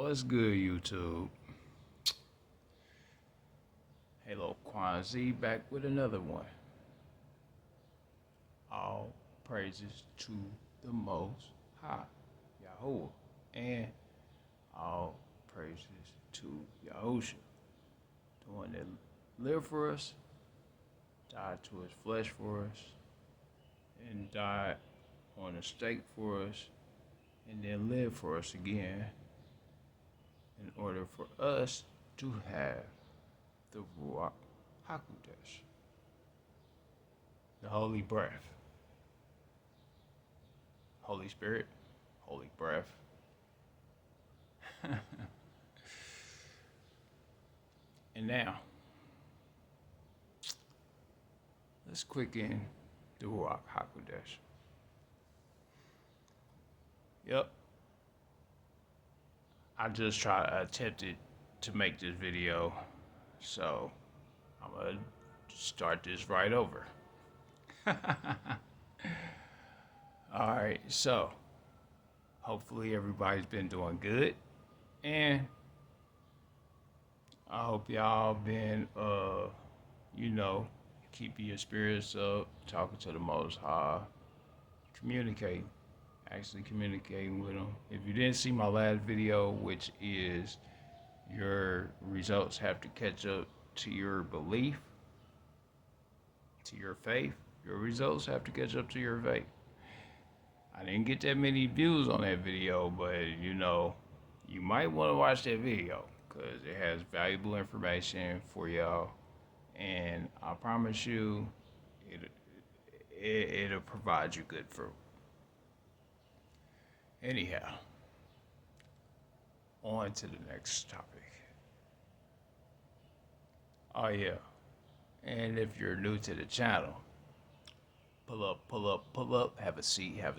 What's good, YouTube? Haloe369 back with another one. All praises to the Most High, YAHUAH, and all praises to Yahushua, the one that lived for us, died to his flesh for us, and died on a stake for us, and then lived for us again in order for us to have the YAHUAH, the holy breath, Holy Spirit, holy breath. And now, let's quicken the YAHUAH. Yep. I just attempted to make this video, so I'm gonna start this right over. Alright, so hopefully everybody's been doing good, and I hope y'all been keeping your spirits up, talking to the Most High, actually communicating with them. If you didn't see my last video, which is your results have to catch up to your belief, to your faith, your results have to catch up to your faith. I didn't get that many views on that video, but you might want to watch that video because it has valuable information for y'all, and I promise you it'll provide you good fruit. Anyhow, on to the next topic. Oh yeah, and if you're new to the channel, pull up, have a seat, and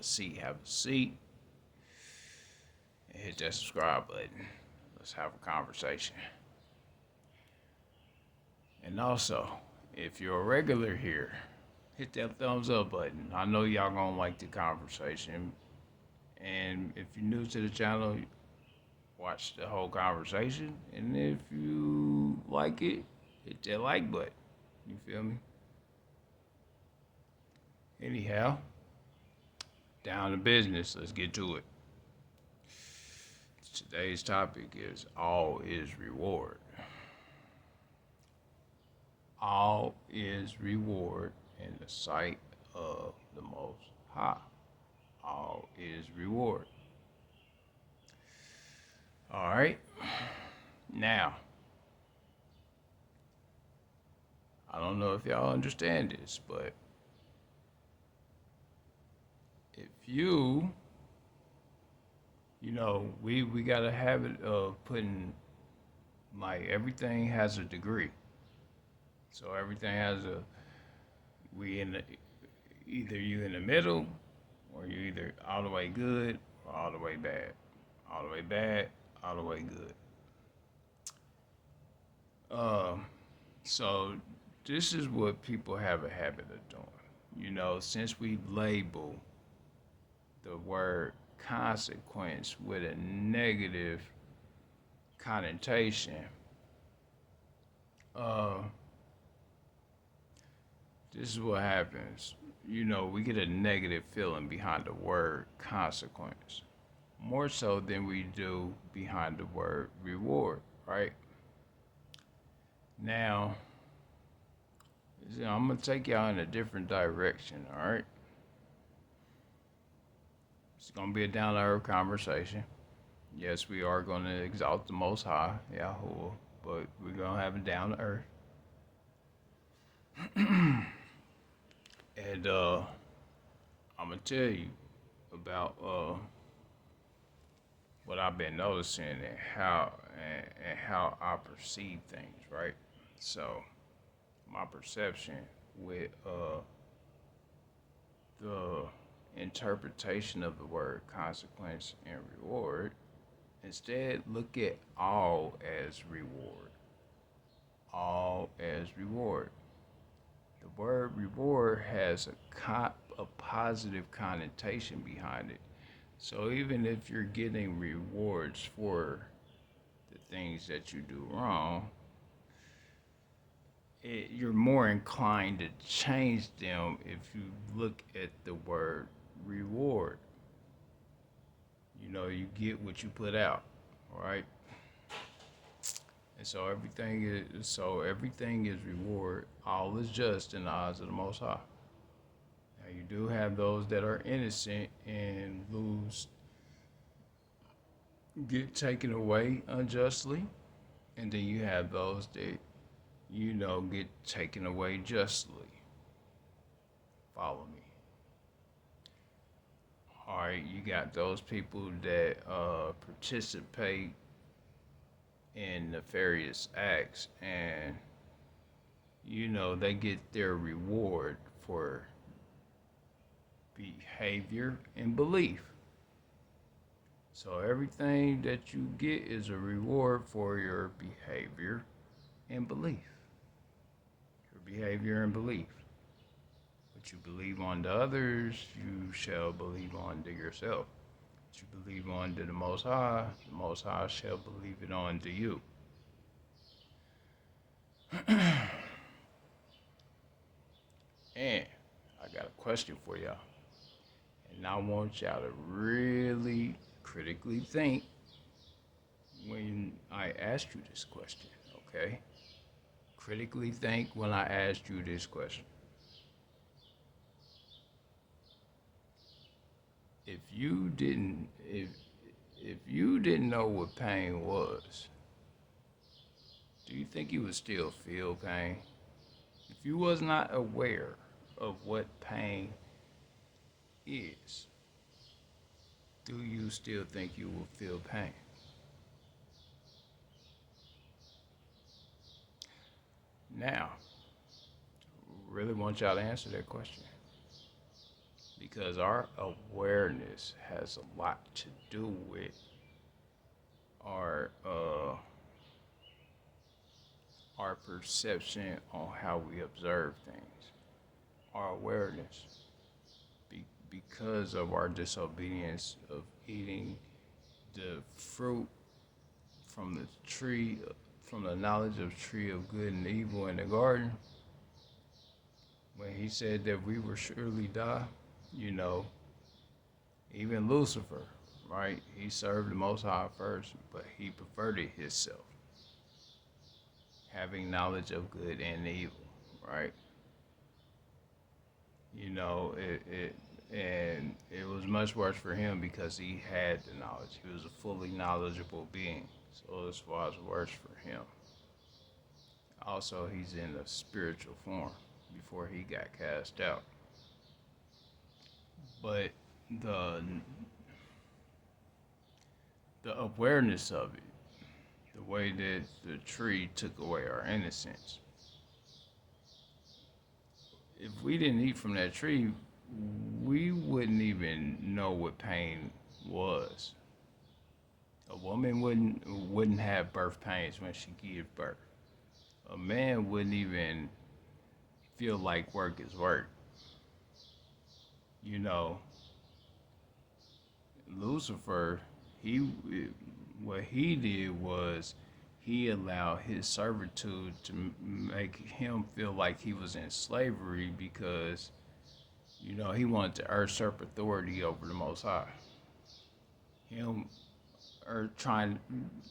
hit that subscribe button. Let's have a conversation. And also, if you're a regular here, hit that thumbs up button. I know y'all gonna like the conversation. And if you're new to the channel, watch the whole conversation. And if you like it, hit that like button. You feel me? Anyhow, down to business. Let's get to it. Today's topic is all is reward. All is reward in the sight of the Most High. All is reward. All right. Now, I don't know if y'all understand this, but if we got a habit of putting, like, everything has a degree. So everything has either you in the middle, or you're either all the way good or all the way bad. All the way bad, all the way good. So this is what people have a habit of doing. Since we label the word consequence with a negative connotation, this is what happens. We get a negative feeling behind the word consequence, more so than we do behind the word reward, right? Now, I'm going to take y'all in a different direction, all right? It's going to be a down-to-earth conversation. Yes, we are going to exalt the Most High, YAHUAH, but we're going to have it down-to-earth. And I'm going to tell you about what I've been noticing and how I perceive things, right? So my perception with the interpretation of the word consequence and reward, instead look at all as reward. All as reward. The word reward has a positive connotation behind it. So even if you're getting rewards for things that you do wrong, you're more inclined to change them if you look at the word reward. You get what you put out, right? And so everything is reward. All is just in the eyes of the Most High. Now you do have those that are innocent and get taken away unjustly, and then you have those that get taken away justly. Follow me. All right, you got those people that participate in nefarious acts, and they get their reward for behavior and belief. So everything that you get is a reward for your behavior and belief. Your behavior and belief. What you believe unto others, you shall believe unto yourself. What you believe unto the Most High shall believe it unto you. And I got a question for y'all. And I want y'all to really critically think when I asked you this question, okay? Critically think when I asked you this question. If you didn't know what pain was, do you think you would still feel pain? If you was not aware of what pain is, do you still think you will feel pain? Now, I really want y'all to answer that question, because our awareness has a lot to do with our perception on how we observe things. Our awareness, because of our disobedience of eating the fruit from the tree, from the knowledge of tree of good and evil in the garden, when he said that we will surely die, even Lucifer, right? He served the Most High first, but he perverted himself, having knowledge of good and evil, right? And it was much worse for him because he had the knowledge. He was a fully knowledgeable being, so it was worse for him. Also, he's in a spiritual form before he got cast out. But the awareness of it, the way that the tree took away our innocence. If we didn't eat from that tree, we wouldn't even know what pain was. A woman wouldn't have birth pains when she gives birth. A man wouldn't even feel like work is work. Lucifer, what he did was he allowed his servitude to make him feel like he was in slavery because, he wanted to usurp authority over the Most High. Him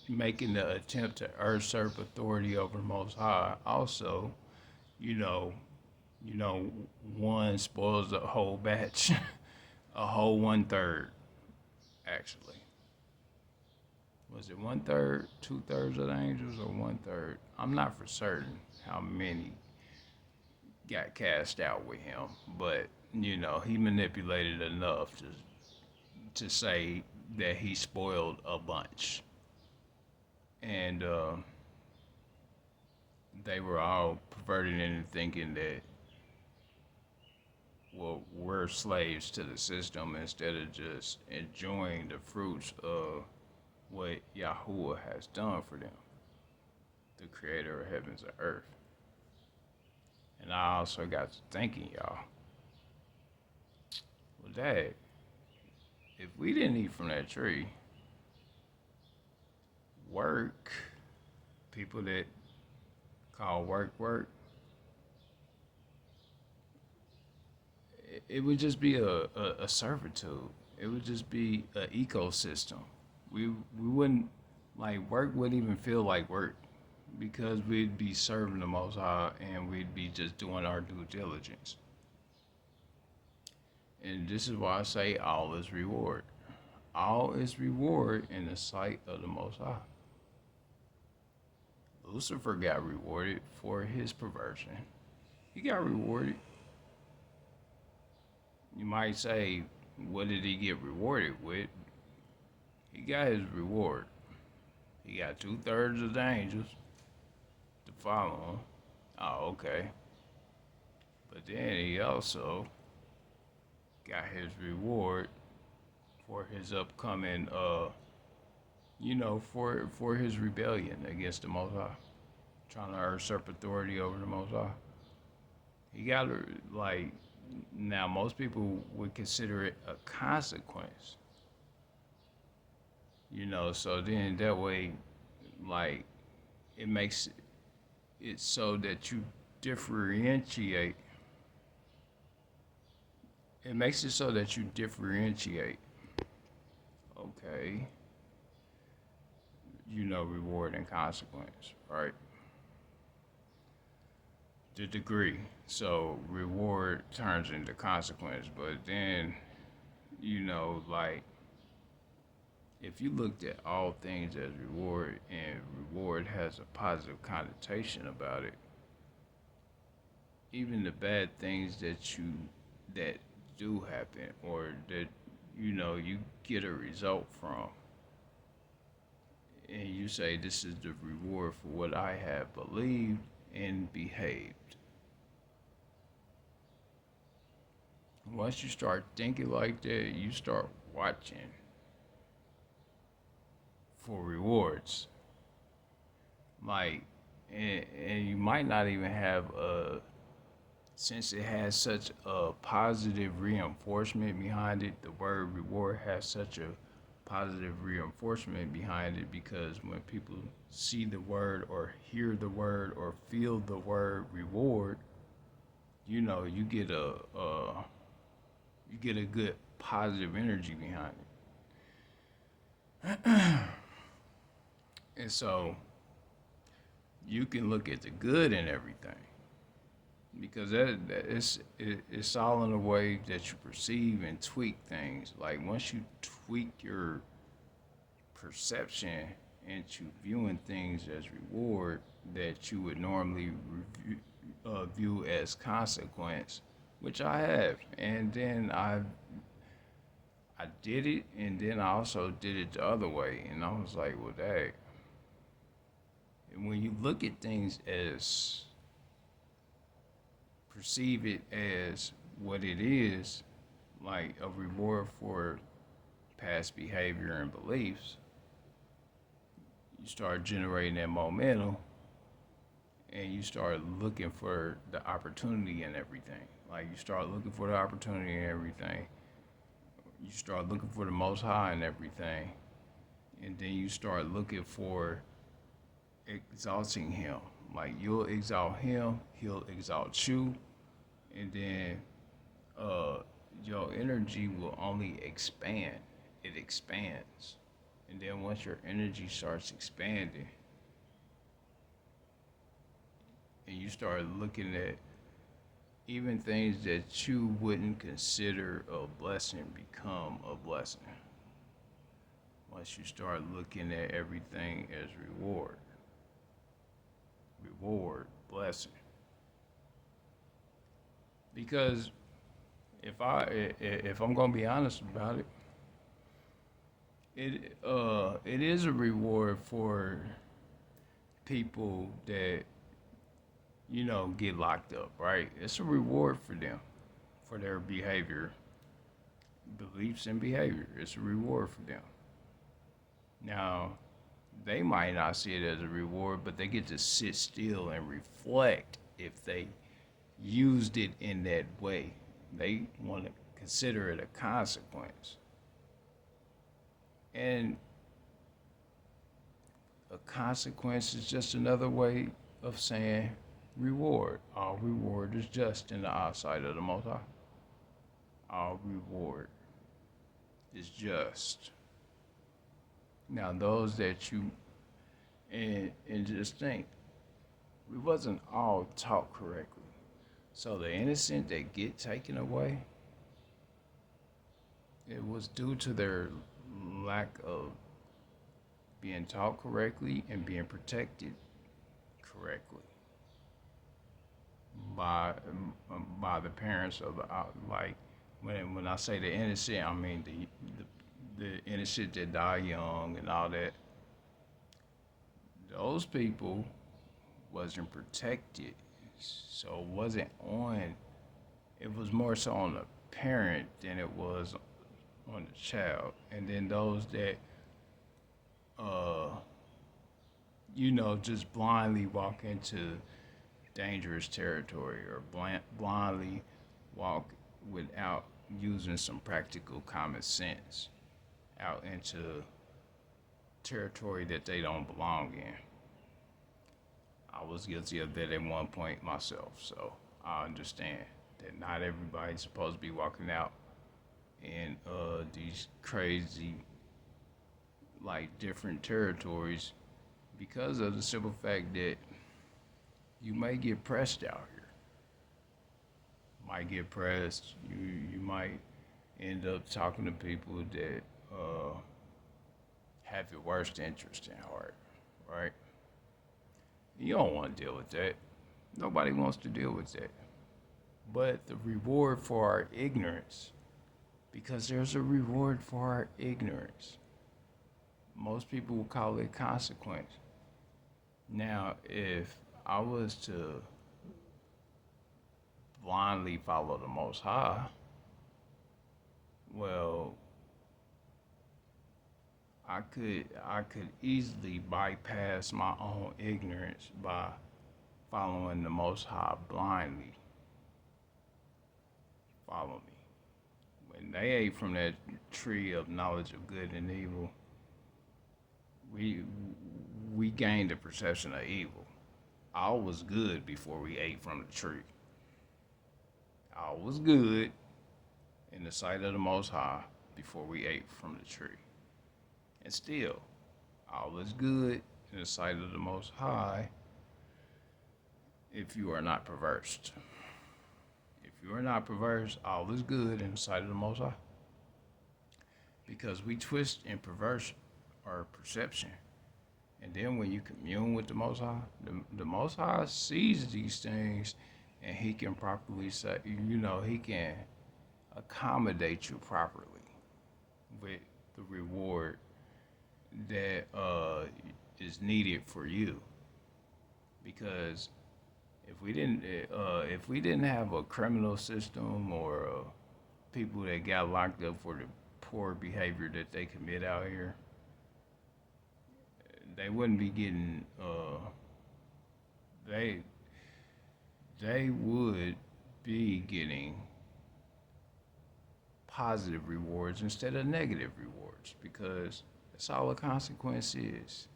making the attempt to usurp authority over the Most High. Also, one spoils the whole batch, a whole 1/3, actually. Was it 1/3, 2/3 of the angels, or 1/3? I'm not for certain how many got cast out with him, but he manipulated enough to say that he spoiled a bunch, and they were all perverted into thinking that, well, we're slaves to the system instead of just enjoying the fruits of what YAHUAH has done for them, the creator of heavens and earth. And I also got to thinking, y'all, well, Dad, if we didn't eat from that tree, work people that call work, it would just be a servitude. It would just be an ecosystem. We wouldn't like work wouldn't even feel like work because we'd be serving the Most High and we'd be just doing our due diligence. And this is why I say all is reward. All is reward in the sight of the Most High. Lucifer got rewarded for his perversion. He got rewarded. You might say, what did he get rewarded with? He got his reward. He got 2/3 of the angels to follow him. Oh, okay. But then he also got his reward for his upcoming, for his rebellion against the Most High, trying to usurp authority over the Most High. He got like. Now, most people would consider it a consequence, so then that way, like, it makes it so that you differentiate. It makes it so that you differentiate, okay, reward and consequence, right? The degree. So reward turns into consequence. But then, like, if you looked at all things as reward and reward has a positive connotation about it, even the bad things that do happen or that, you get a result from, and you say this is the reward for what I have believed and behaved. Once you start thinking like that, you start watching for rewards. Like, and you might not even have since it has such a positive reinforcement behind it, the word reward has such a positive reinforcement behind it because when people see the word or hear the word or feel the word reward, you get a good positive energy behind it. And so you can look at the good in everything because it's all in the way that you perceive and tweak things. Like once you tweak your perception into viewing things as reward that you would normally view as consequence, which I have, and then I did it, and then I also did it the other way, and I was like, well, dang. And when you look at things as, perceive it as what it is, like a reward for past behavior and beliefs, you start generating that momentum, and you start looking for the opportunity in everything. Like you start looking for the opportunity in everything. You start looking for the Most High in everything. And then you start looking for exalting him. Like you'll exalt him, he'll exalt you. And then your energy will only expand. It expands. And then once your energy starts expanding, and you start looking at even things that you wouldn't consider a blessing become a blessing. Once you start looking at everything as reward, blessing. Because if I'm gonna be honest about it, it is a reward for people that get locked up, right? It's a reward for them, for their behavior, beliefs and behavior. It's a reward for them. Now, they might not see it as a reward, but they get to sit still and reflect if they used it in that way. They want to consider it a consequence. And a consequence is just another way of saying reward. All reward is just in the eyesight of the Most High. All reward is just. Now, those that you, and just think, we wasn't all taught correctly. So the innocent that get taken away, it was due to their lack of being taught correctly and being protected correctly by the parents of like when I say the innocent, I mean the innocent that die young and all that. Those people wasn't protected, so it wasn't on. It was more so on the parent than it was on the child. And then those that just blindly walk into dangerous territory or blindly walk without using some practical common sense out into territory that they don't belong in. I was guilty of that at one point myself, so I understand that not everybody's supposed to be walking out in these crazy, like, different territories because of the simple fact that you may get pressed out here. Might get pressed. You might end up talking to people that have your worst interest in heart, right? You don't want to deal with that. Nobody wants to deal with that. But the reward for our ignorance, because there's a reward for our ignorance. Most people will call it consequence. Now, if I was to blindly follow the Most High, well, I could easily bypass my own ignorance by following the Most High blindly. Follow me. When they ate from that tree of knowledge of good and evil, we gained a perception of evil. All was good before we ate from the tree. All was good in the sight of the Most High before we ate from the tree. And still, all is good in the sight of the Most High if you are not perverse. If you are not perverse, all is good in the sight of the Most High. Because we twist and perverse our perception. And then when you commune with the Most High, the Most High sees these things and he can properly say, he can accommodate you properly with the reward that is needed for you. Because if we didn't have a criminal system or people that got locked up for the poor behavior that they commit out here, they wouldn't be getting they would be getting positive rewards instead of negative rewards, because that's all a consequence is.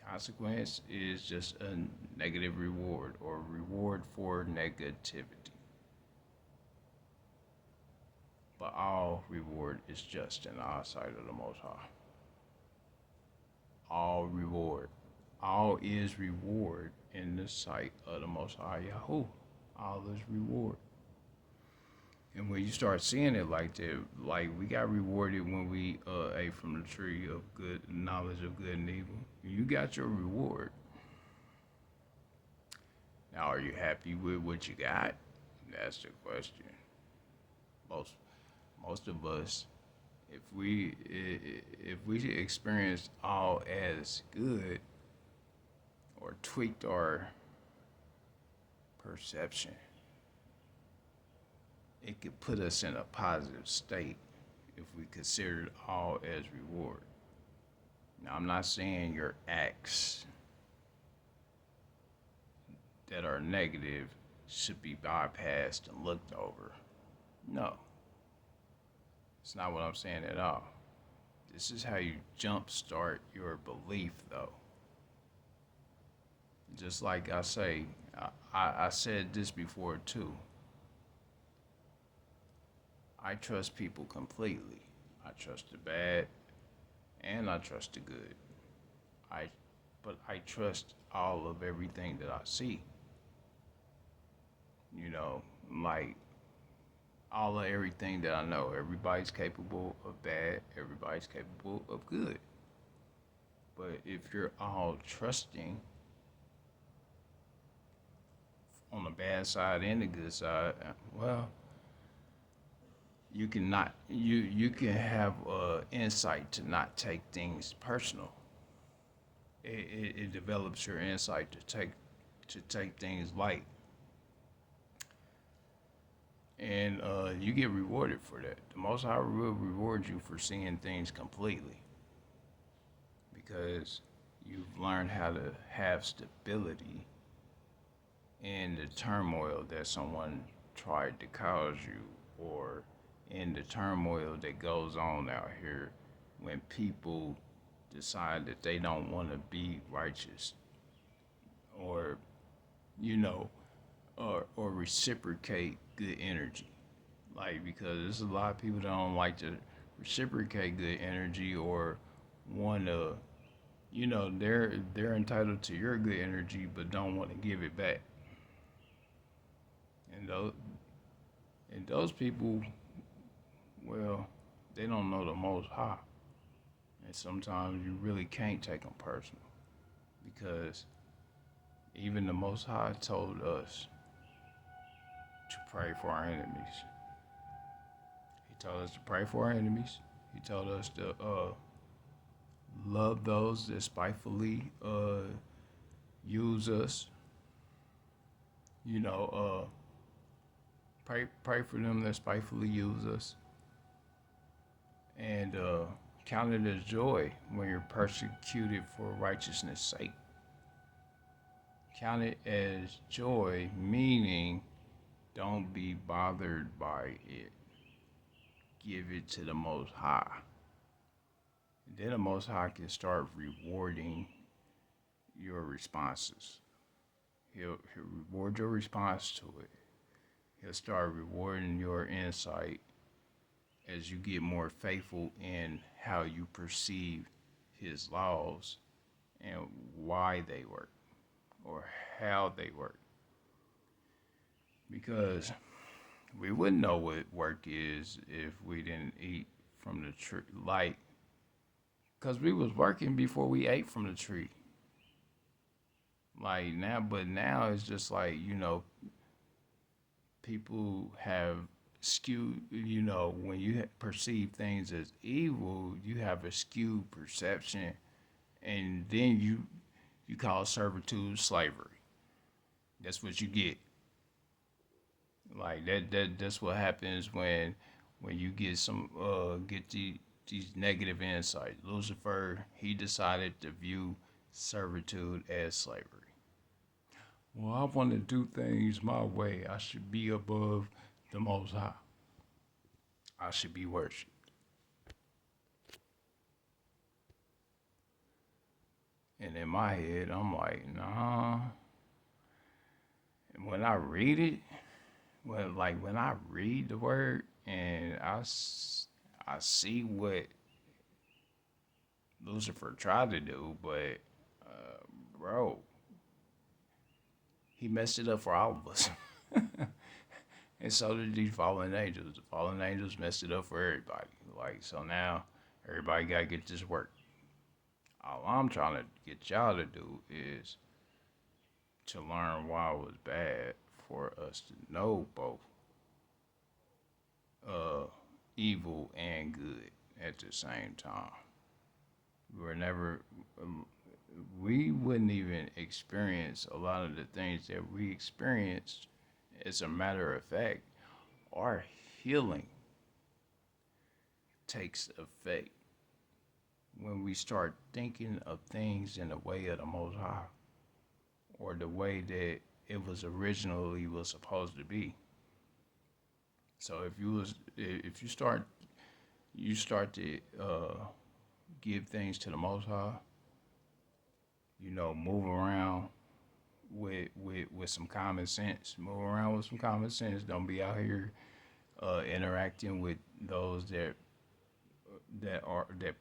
Consequence is just a negative reward or reward for negativity. But all reward is just in the eyesight of the Most High. All reward. All is reward in the sight of the Most High YAHUAH. All is reward. And when you start seeing it like that, like we got rewarded when we ate from the tree of good knowledge of good and evil. You got your reward. Now, are you happy with what you got? That's the question. Most of us, if we experienced all as good or tweaked our perception, it could put us in a positive state if we considered all as reward. Now, I'm not saying your acts that are negative should be bypassed and looked over. No. It's not what I'm saying at all. This is how you jumpstart your belief, though. Just like I say, I said this before too. I trust people completely. I trust the bad and I trust the good. I, but I trust all of everything that I see. You know, like all of everything that I know. Everybody's capable of bad. Everybody's capable of good. But if you're all trusting on the bad side and the good side, well, you can not you can have insight to not take things personal. It develops your insight to take things light, and you get rewarded for that. The Most High will reward you for seeing things completely because you've learned how to have stability in the turmoil that someone tried to cause you, or in the turmoil that goes on out here when people decide that they don't want to be righteous, or you know, or reciprocate good energy. Like, because there's a lot of people that don't like to reciprocate good energy, or want to, they're entitled to your good energy but don't want to give it back. And those people, well, they don't know the Most High, and sometimes you really can't take them personal, because even the Most High told us to pray for our enemies. He told us to pray for our enemies. He told us to love those that spitefully use us. Pray for them that spitefully use us, and count it as joy when you're persecuted for righteousness' sake. Count it as joy, meaning don't be bothered by it. Give it to the Most High. And then the Most High can start rewarding your responses. He'll reward your response to it. He'll start rewarding your insight as you get more faithful in how you perceive his laws and why they work, or how they work. Because we wouldn't know what work is if we didn't eat from the tree. Like, because we was working before we ate from the tree. Like but now it's just like, people have skewed, when you perceive things as evil, you have a skewed perception, and then you call servitude slavery. That's what you get. Like that's what happens when you get these negative insights. Lucifer, he decided to view servitude as slavery. Well, I want to do things my way. I should be above the Most High. I should be worshipped. And in my head, I'm like, nah. And when I read it, when I read the word and I see what Lucifer tried to do, but bro, he messed it up for all of us. And so did these fallen angels. The fallen angels messed it up for everybody. Like, so now everybody got to get this work. All I'm trying to get y'all to do is to learn why it was bad, for us to know both evil and good at the same time. We wouldn't even experience a lot of the things that we experienced. As a matter of fact, our healing takes effect when we start thinking of things in the way of the Most High, or the way that it was originally was supposed to be. So if you start to give things to the Most High. Move around with some common sense. Move around with some common sense. Don't be out here interacting with those that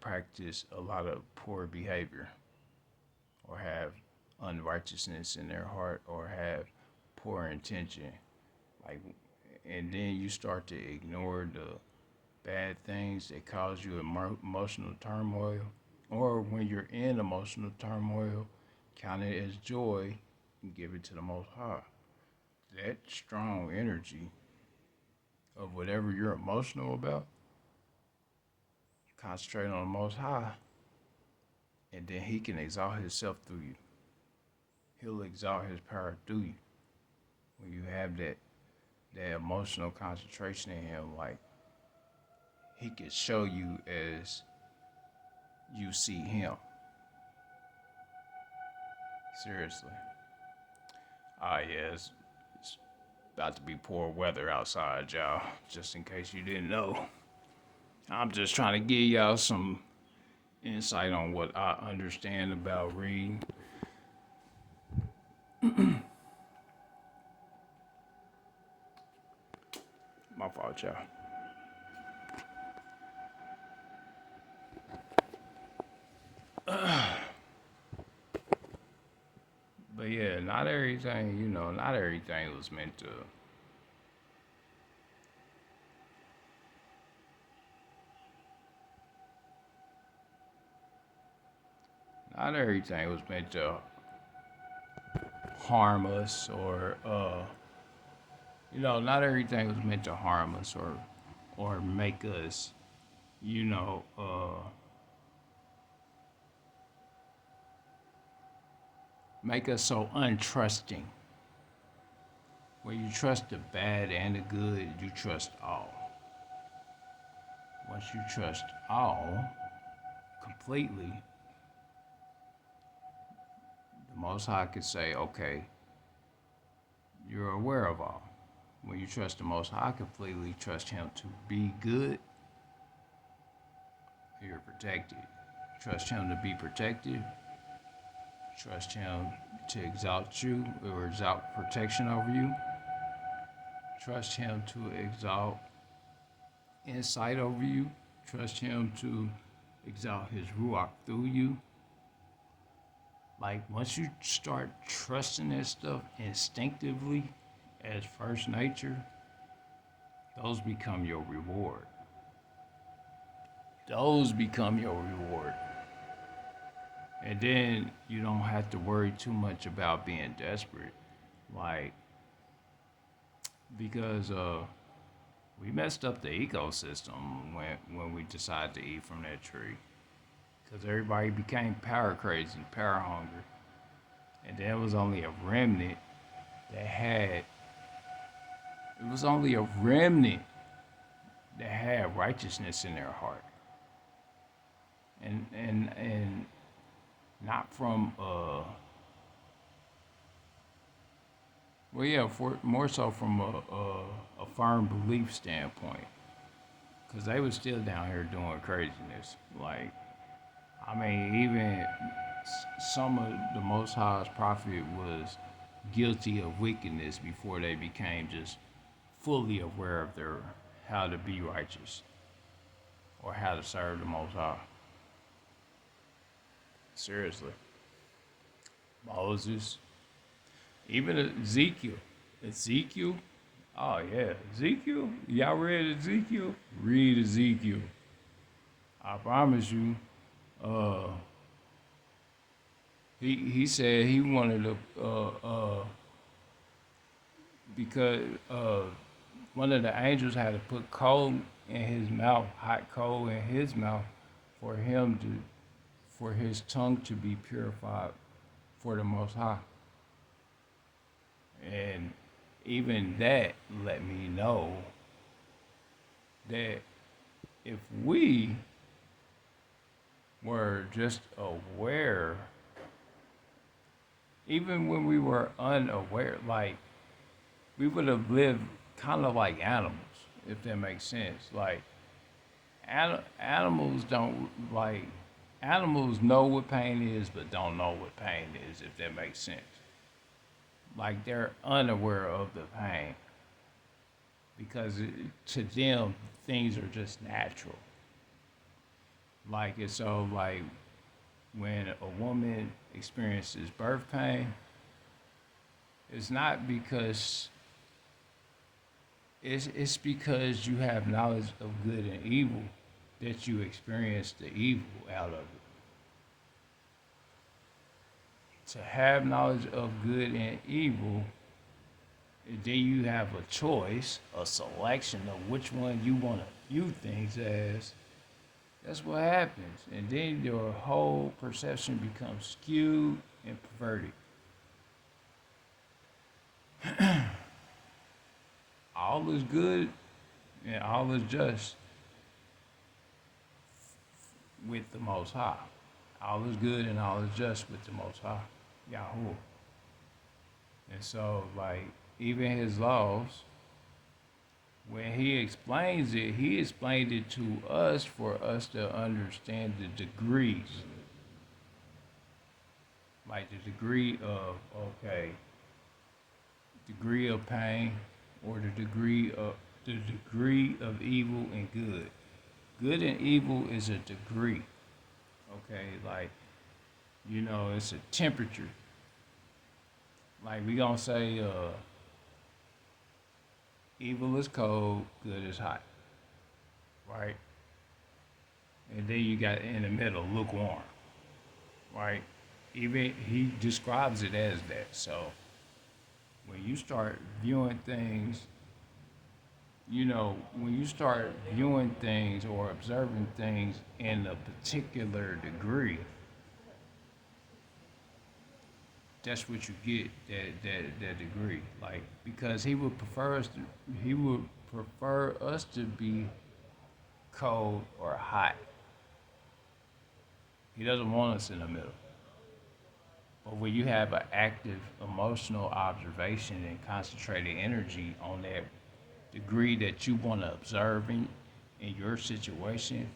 practice a lot of poor behavior, or have unrighteousness in their heart, or have poor intention. Like, and then you start to ignore the bad things that cause you emotional turmoil, or when you're in emotional turmoil, count it as joy and give it to the Most High. That strong energy of whatever you're emotional about, concentrate on the Most High, and then He can exalt Himself through you. He'll exalt His power through you. When you have that emotional concentration in Him, like, He can show you as you see Him. Seriously. Yeah, it's about to be poor weather outside, y'all. Just in case you didn't know. I'm just trying to give y'all some insight on what I understand about reading. My fault, y'all. But yeah, not everything was meant to. Not everything was meant to harm us, or not everything was meant to harm us, or make us, make us so untrusting. When you trust the bad and the good, you trust all. Once you trust all completely, the Most High could say, okay, you're aware of all. When you trust the Most High completely, trust Him to be good, you're protected. Trust Him to be protected. Trust Him to exalt you, or exalt protection over you. Trust Him to exalt insight over you. Trust Him to exalt His YAHUAH through you. Like, once you start trusting that stuff instinctively as first nature, those become your reward. Those become your reward. And then you don't have to worry too much about being desperate. Like, because we messed up the ecosystem when we decided to eat from that tree. Because everybody became power crazy, power hungry. And there was only a remnant that had righteousness in their heart. And not from more so from a firm belief standpoint, because they was still down here doing craziness. Like, I mean, even some of the Most High's prophet was guilty of wickedness before they became just fully aware of how to be righteous, or how to serve the Most High. Seriously. Moses, even Ezekiel. Oh yeah, Ezekiel. Y'all read Ezekiel? Read Ezekiel. I promise you. He said he wanted to because one of the angels had to put coal in his mouth, hot coal in his mouth, for his tongue to be purified for the Most High. And even that let me know that if we were just aware, even when we were unaware, like, we would have lived kind of like animals, if that makes sense. Like, animals don't, like, Animals know what pain is, but don't know what pain is, if that makes sense. Like they're unaware of the pain because to them, things are just natural. Like it's so like when a woman experiences birth pain, it's not because it's because you have knowledge of good and evil that you experience the evil out of it. To have knowledge of good and evil, then you have a choice, a selection of which one you want to view things as. That's what happens. And then your whole perception becomes skewed and perverted. All is good and all is just with the Most High. All is good and all is just with the Most High, Yahuwah. And so, like, even his laws, when he explains it, he explained it to us for us to understand the degrees. Like the degree of, okay, degree of pain or the degree of evil and good. Good and evil is a degree. Okay, like, it's a temperature. Like we gonna say evil is cold, good is hot. Right? And then you got in the middle, lukewarm. Right? Even he describes it as that. So when you start viewing things, when you start viewing things or observing things in a particular degree, that's what you get, that degree. Like, because he would prefer us to be cold or hot. He doesn't want us in the middle. But when you have an active emotional observation and concentrated energy on that degree that you want to observe in your situation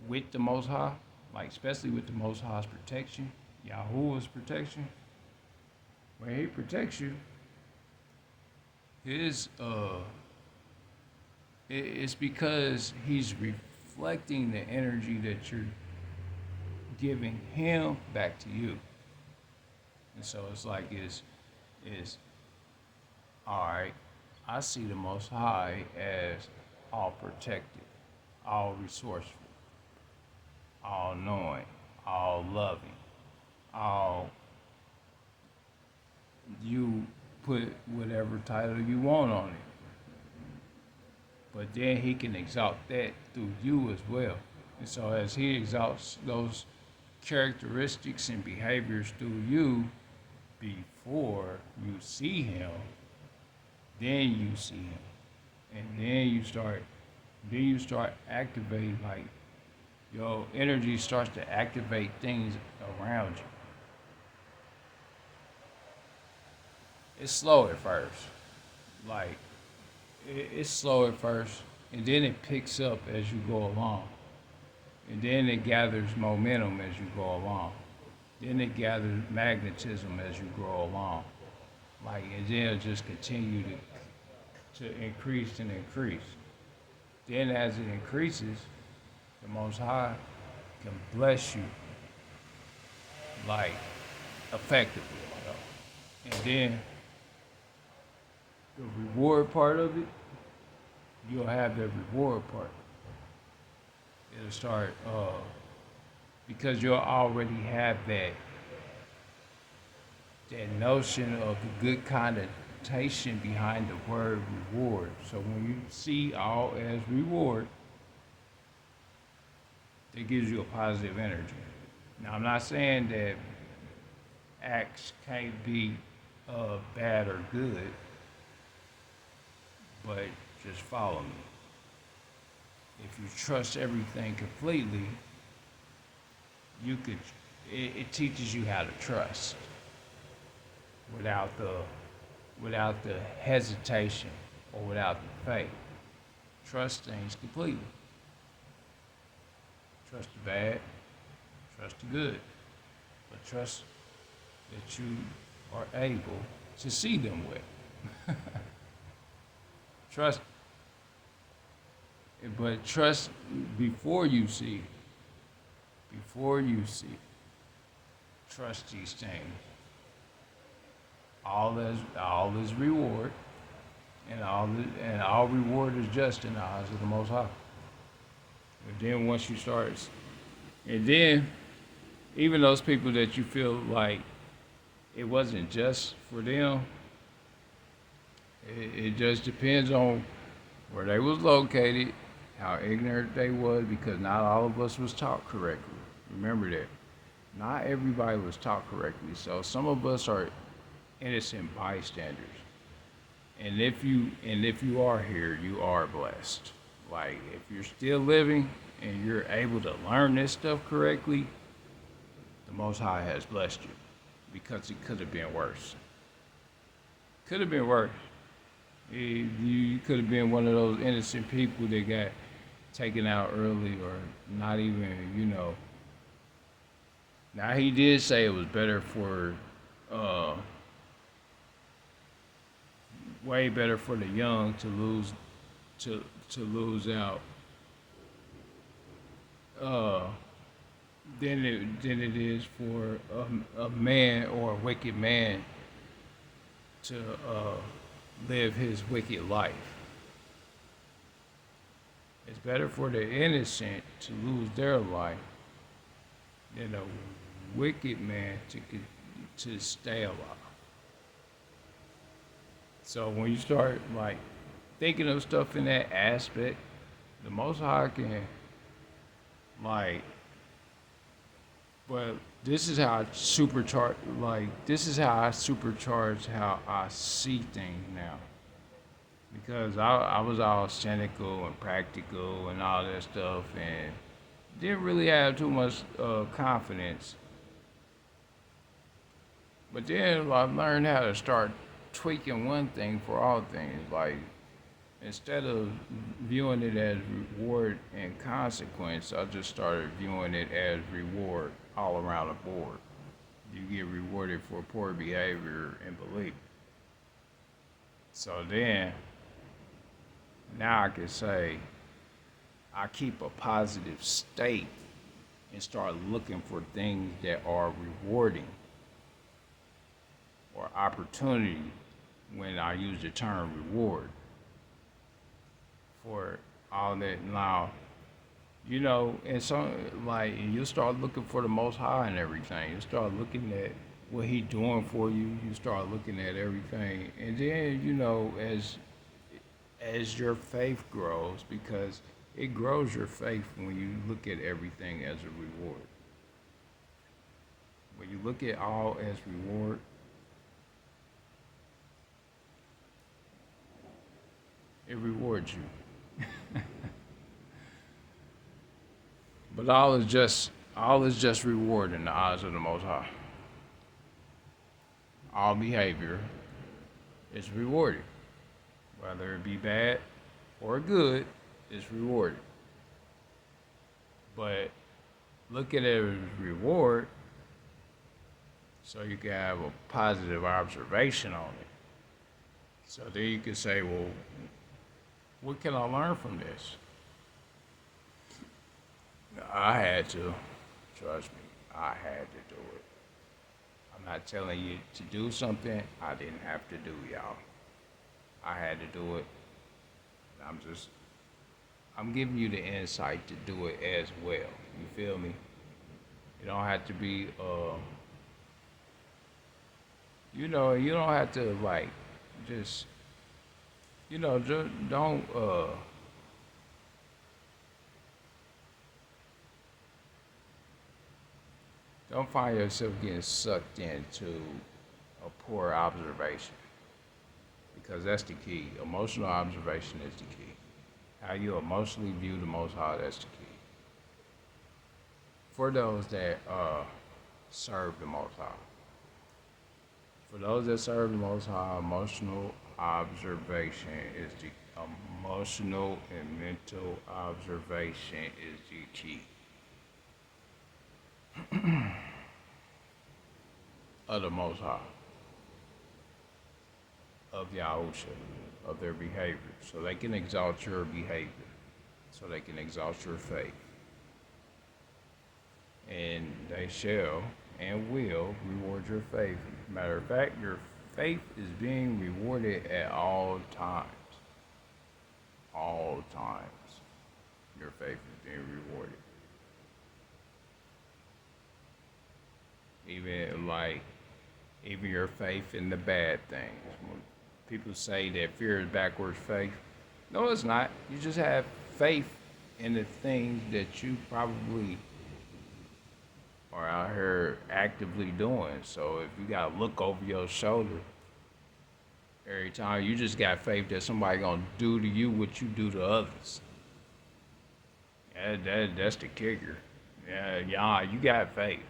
with the Most High, like especially with the Most High's protection, Yahuwah's protection, when he protects you, it's because he's reflecting the energy that you're giving him back to you. And so it's like is all right, I see the Most High as all protected, all resourceful, all knowing, all loving, all, you put whatever title you want on it. But then he can exalt that through you as well. And so as he exalts those characteristics and behaviors through you before you see him, then you see him. And then you start activating, like your energy starts to activate things around you. It's slow at first. Like, it's slow at first, and then it picks up as you go along. And then it gathers momentum as you go along. Then it gathers magnetism as you grow along. Like, and then it'll just continue to increase and increase. Then as it increases, the Most High can bless you, like, effectively. And then the reward part of it, you'll have the reward part. It'll start, because you'll already have that notion of the good connotation behind the word reward. So when you see all as reward, it gives you a positive energy. Now, I'm not saying that acts can't be bad or good, but just follow me. If you trust everything completely, it teaches you how to trust without the hesitation or without the faith. Trust things completely. Trust the bad, Trust the good, but trust that you are able to see them well. Trust, but trust before you see. Before you see, trust these things. All is reward, and all reward is just in the eyes of the Most High. And then once you start, and then even those people that you feel like it wasn't just for them, it just depends on where they was located, how ignorant they was, because not all of us was taught correctly. Remember that. Not everybody was taught correctly. So some of us are innocent bystanders. And if you are here, you are blessed. Like if you're still living and you're able to learn this stuff correctly, the Most High has blessed you. Because it could have been worse. Could have been worse. You could have been one of those innocent people that got taken out early, or not even. Now he did say it was better for, way better for the young to lose out, than it is for a man or a wicked man to live his wicked life. It's better for the innocent to lose their life than a wicked man to stay alive. So when you start like thinking of stuff in that aspect, the Most High can like. But this is how I supercharge. This is how I supercharge how I see things now. Because I was all cynical and practical and all that stuff, and didn't really have too much confidence. But then I learned how to start tweaking one thing for all things. Like, instead of viewing it as reward and consequence, I just started viewing it as reward all around the board. You get rewarded for poor behavior and belief. So then, now I can say, I keep a positive state and start looking for things that are rewarding or opportunity when I use the term reward for all that. Now, and some you start looking for the Most High and everything. You start looking at what He doing for you. You start looking at everything, and then as your faith grows, because it grows your faith when you look at everything as a reward. When you look at all as reward, it rewards you. But all is just reward in the eyes of the Most High. All behavior is rewarded. Whether it be bad or good, it's rewarded. But look at it as reward so you can have a positive observation on it. So then you can say, well, what can I learn from this? I had to. Trust me, I had to do it. I'm not telling you to do something I didn't have to do, y'all. I had to do it. I'm giving you the insight to do it as well. You feel me? You don't have to be, you don't have to just, don't find yourself getting sucked into a poor observation, because that's the key. Emotional observation is the key. How you emotionally view the Most High, that's the key. For those that serve the Most High. For those that serve the Most High, emotional observation is the emotional and mental observation is the key. of the Most High, of Yahusha, of their behavior, so they can exalt your behavior, so they can exalt your faith. And they shall and will reward your faith. Matter of fact, your faith is being rewarded at all times. All times, your faith is being rewarded. Even your faith in the bad things. When people say that fear is backwards faith, no, it's not. You just have faith in the things that you probably are out here actively doing. So if you gotta look over your shoulder every time, you just got faith that somebody gonna do to you what you do to others. That's the kicker. Yeah, you got faith.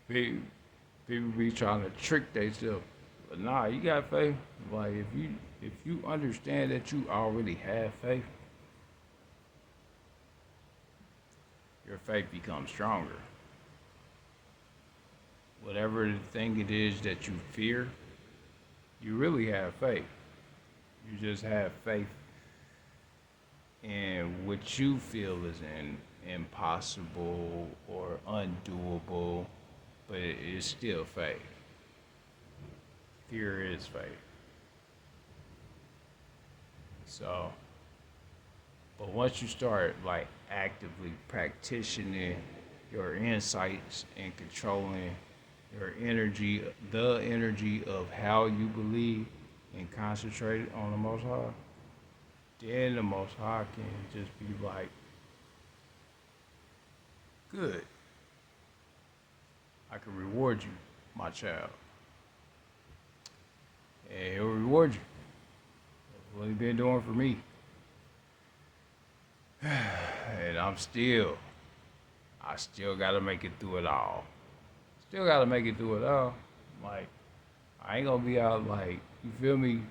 People be trying to trick themselves, but nah, you got faith. Like if you understand that you already have faith, your faith becomes stronger. Whatever the thing it is that you fear, you really have faith. You just have faith in what you feel is impossible or undoable, but it is still faith. Fear is faith. So, but once you start like actively practicing your insights and controlling your energy, the energy of how you believe and concentrate on the Most High, then the Most High can just be like, good, I can reward you, my child. And he'll reward you. That's what he's been doing for me. And I still gotta make it through it all. Still gotta make it through it all. Like, I ain't gonna be out like, you feel me?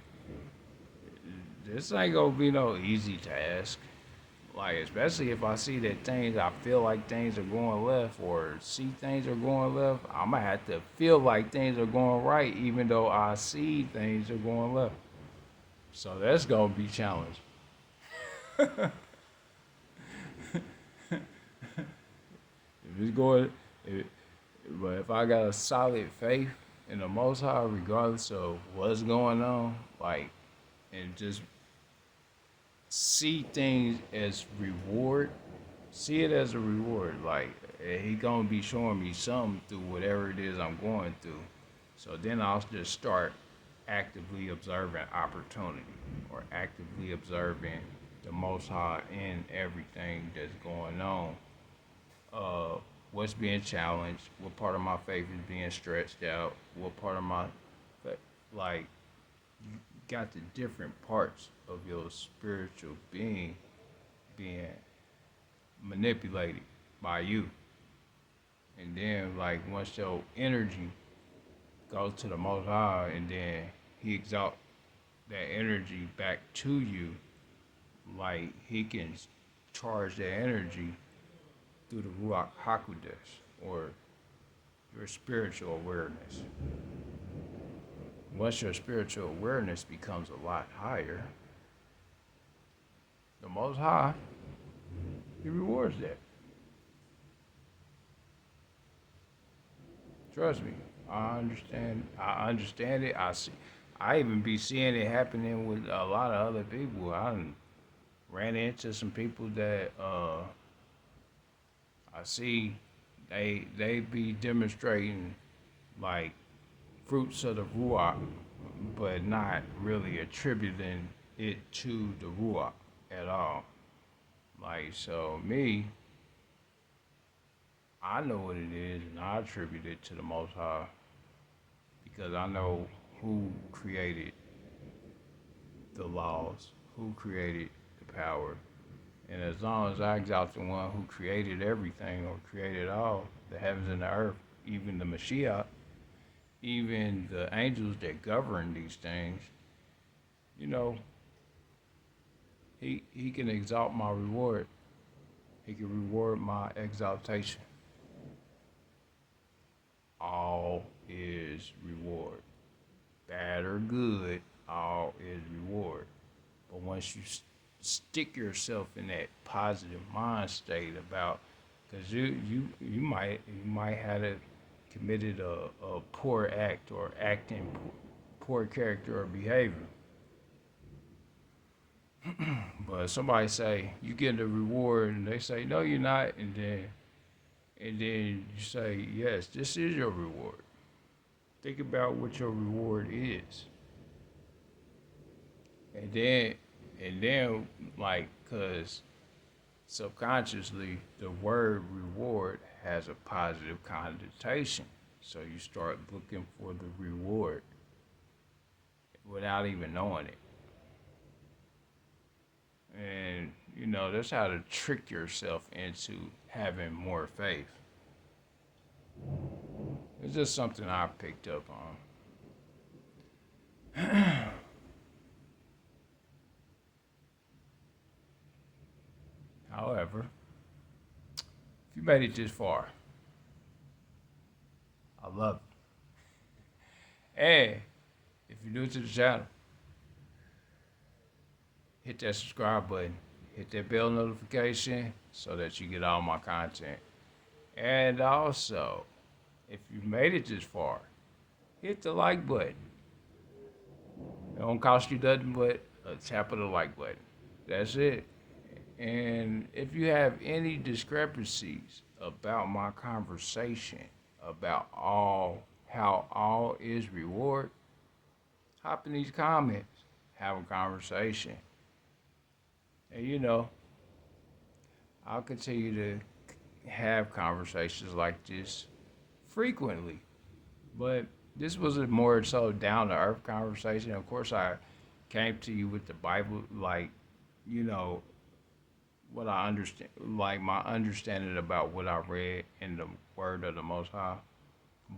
This ain't gonna be no easy task. Like, especially if I see that I feel like things are going left, or see things are going left, I'm gonna have to feel like things are going right, even though I see things are going left. So that's gonna be challenging. But if I got a solid faith in the Most High, regardless of what's going on, like, and just see things as reward, see it as a reward. Like, he gonna be showing me something through whatever it is I'm going through. So then I'll just start actively observing opportunity, or actively observing the Most High in everything that's going on. What's being challenged, what part of my faith is being stretched out, what part of my, like, you got the different parts of your spiritual being manipulated by you. And then, like, once your energy goes to the Most High, and then he exalts that energy back to you, like, he can charge that energy through the YAHUAH, or your spiritual awareness. Once your spiritual awareness becomes a lot higher, the Most High, he rewards that. Trust me, I understand it. I even be seeing it happening with a lot of other people. I ran into some people that I see they be demonstrating like fruits of the Ruach, but not really attributing it to the Ruach at all. Like, so me, I know what it is, and I attribute it to the Most High, because I know who created the laws, who created the power. And as long as I exalt the one who created everything, or created all, the heavens and the earth, even the Mashiach, even the angels that govern these things, you know, he can exalt my reward He can reward my exaltation. All is reward. Bad or good, all is reward. But once you stick yourself in that positive mind state about, because you might have committed a poor act or acting poor character or behavior. But somebody say you get the reward, and they say no, you're not, and then you say yes, this is your reward. Think about what your reward is, and then like, cause subconsciously the word reward has a positive connotation, so you start looking for the reward without even knowing it. And that's how to trick yourself into having more faith. It's just something I picked up on. However, if you made it this far, I love it. And if you're new to the channel, hit that subscribe button, hit that bell notification so that you get all my content. And also, if you made it this far, hit the like button. It don't cost you nothing but a tap of the like button. That's it. And if you have any discrepancies about my conversation about how all is reward, hop in these comments, have a conversation. And I'll continue to have conversations like this frequently. But this was a more so down to earth conversation. Of course, I came to you with the Bible, like, what I understand, like my understanding about what I read in the Word of the Most High.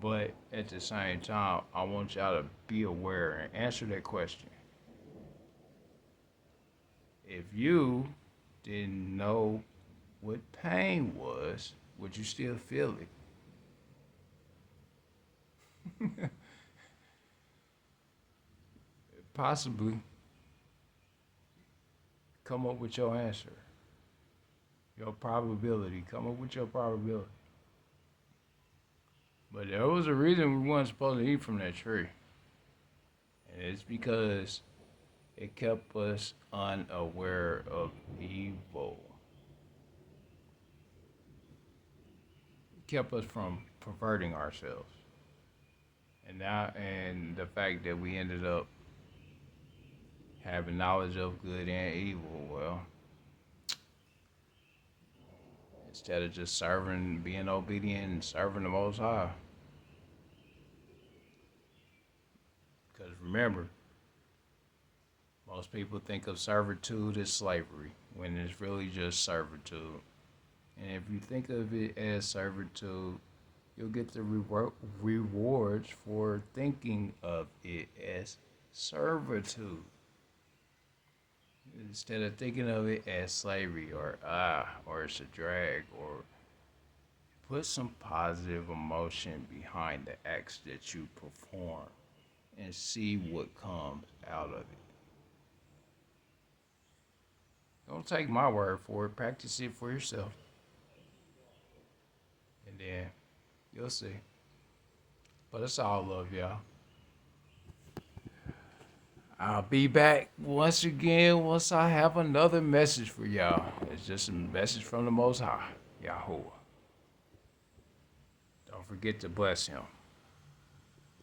But at the same time, I want y'all to be aware and answer that question. If you didn't know what pain was, would you still feel it? Possibly. Come up with your answer. Your probability. Come up with your probability. But there was a reason we weren't supposed to eat from that tree. And it's because it kept us unaware of evil. It kept us from perverting ourselves. And the fact that we ended up having knowledge of good and evil, well, instead of just serving, being obedient and serving the Most High. Because remember, most people think of servitude as slavery, when it's really just servitude. And if you think of it as servitude, you'll get the rewards for thinking of it as servitude. Instead of thinking of it as slavery or it's a drag, or put some positive emotion behind the acts that you perform and see what comes out of it. Don't take my word for it. Practice it for yourself. And then you'll see. But it's all love, y'all. I'll be back once again once I have another message for y'all. It's just a message from the Most High, YAHUAH. Don't forget to bless him.